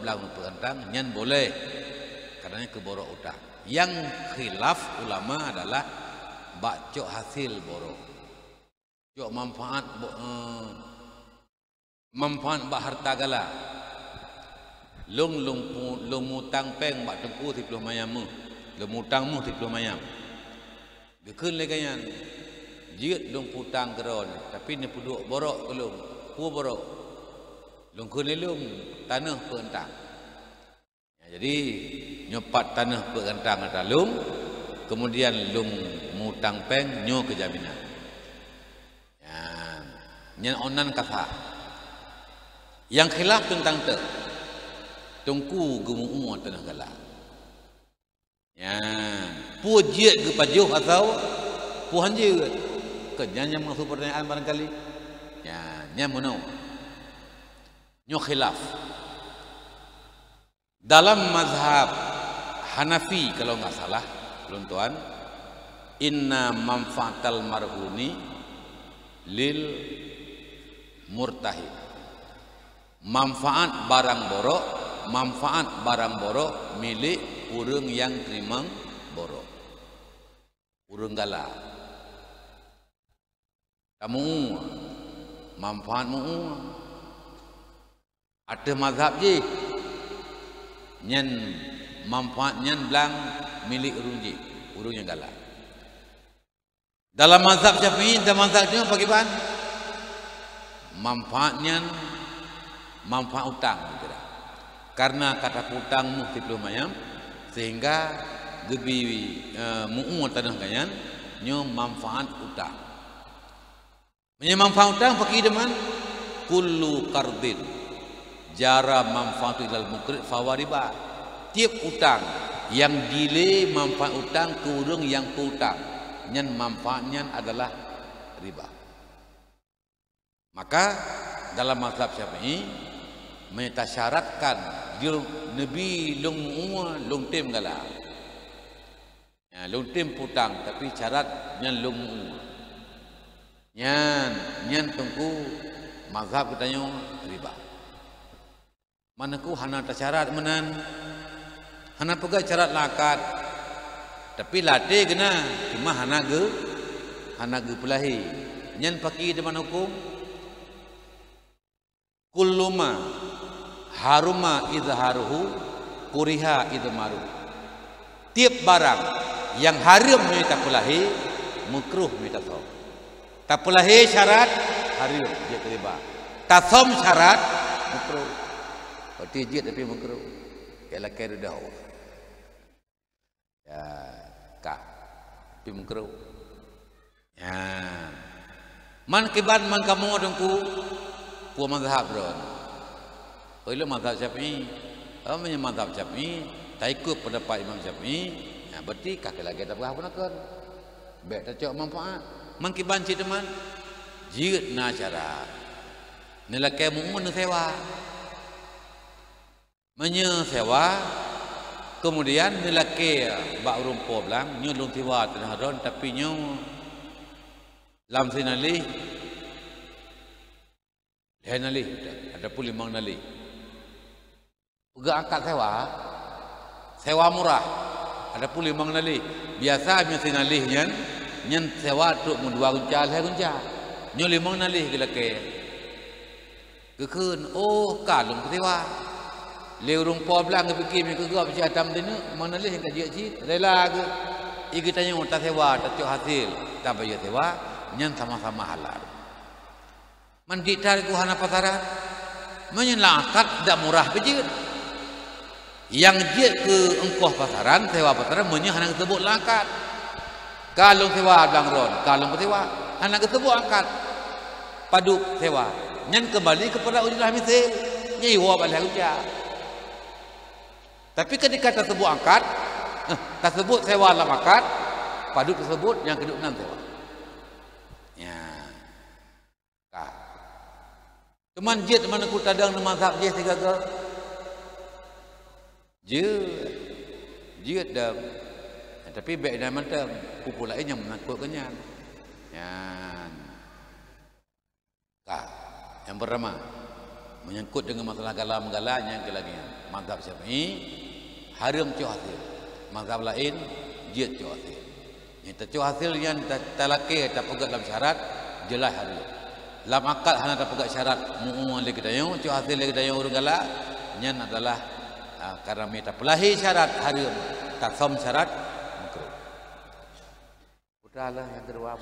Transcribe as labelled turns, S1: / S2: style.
S1: belang perantang nyen boleh karena ke borok utang. Yang khilaf ulama adalah bak cok hasil borok, cok manfaat bak harta gala. Long mutang peng bak tengku 10 mayam mu, long mutangmu 10 mayam. Bekun le kayan. Jiut long putang keron, tapi ni puduk borok kelung, pu borok. Long kun long tanah perentang. Ya, jadi nyopat tanah perentang ada long, kemudian long mutang peng nyo ke jaminan. Ya, nyen onan kafah. Yang khilaf tentang te. Tungku gemu umur tanah gala. Ya, pu jiut ke pajuh atau pu hanjir. Kenyanya masuk pertanyaan barangkali. Ya, nya mono. Nyo khilaf. Dalam mazhab Hanafi kalau enggak salah, tuan-tuan, inna manfaatal marhuni lil murtahid. Manfaat barang borok milik urang yang terima borok. Urang gala. Kamu manfaatmu ada mazhab je nyen manfaat nyen belang milik urung yang galak. Dalam mazhab Syafi'i dan mazhabnya bagaimana? Manfaatnya manfaat utang kira. Karena kata utangmu 10 mayam sehingga gebi mu'u tanah kanyan nyo manfaat utang. Manfaat utang pakai deman kullu qardin jara manfaatu ilal mukrid fawariba. Tiap utang yang delay manfaat utang ke urang yang ke utang nyen manfaatnya adalah riba. Maka dalam mazhab Syafi'i menyetasyaratkan dia nabi long tem gala. Ya, long tem putang tapi syaratnya long nyan tungku mazhab katanya riba. Mana ku hana tasyarat menan, hana pega syarat lakat, tapi late kena cuma hana ge pelahi. Nyan paki depan hukum kulluma haruma izharuhu kuriha idmaru. Tiap barang yang haram minta pelahi makruh minta som. Tapulahi syarat haram dia riba. Tasom syarat makruh. Berarti dia tapi makruh. Kala kira dah. Ya, ka. Tapi makruh. Ya. Man kiban man kamu dengku pu mazhab ron. Oleh mazhab Syafi'i. Amanya mazhab Syafi'i, tak ikut pendapat Imam Syafi'i. Ya, berarti kaki lagi tak berapa nak kan. Baik tak cok manfaat. Mangkiban cik teman jiut na syarat nelakai mu'un sewa menyewa kemudian nelakai bak rumpo belang nyulung sewa tanah ron tapi nyu lam sinali nali ada pun 5 nali uga angkat sewa murah ada pun 5 nali biasa sinali nyen sewa tu mun 2 guncal 3 guncal nyo 5 nalih gelake kekeun oh kalung sewa le urung po belang ke fikir ke gua bicara tam tinu mana lih ka ji rela ke igi tanya tak sewa tak cok hasil tak bayar sewa nyen sama-sama halal man ditar ku hana pasaran menyen lakat dak murah bejit yang je ke engkoh pasaran sewa pasaran menyen hana sebut lakat. Kalung sewa belang ron, kalung sewa, anak tersebut angkat paduk sewa, nyan kembali kepada ujlah misil, nyewa balik ujar. Tapi ketika tersebut angkat, tersebut sewa lah angkat, paduk tersebut yang kedua 6 sewa. Ya, kah. Teman jid mana ku tadang nama mazhab je tiga ke? Jid dah. Tapi baik dan mantap pupuk lain yang menakutkannya. Ya. Yang pertama menyangkut dengan masalah galam-galanya lagi. Mazhab Syafi'i haram cu hasil. Mazhab lain jid cu hasil. Yang cu hasil yang talaki tak pegat dalam syarat jelas haram. Dalam akad hanya tak pegat syarat mu'un lagi dayo cu hasil lagi dayo urang galak nyan adalah karena meta pelahi syarat haram tak som syarat makruh. Udahlah yang kedua.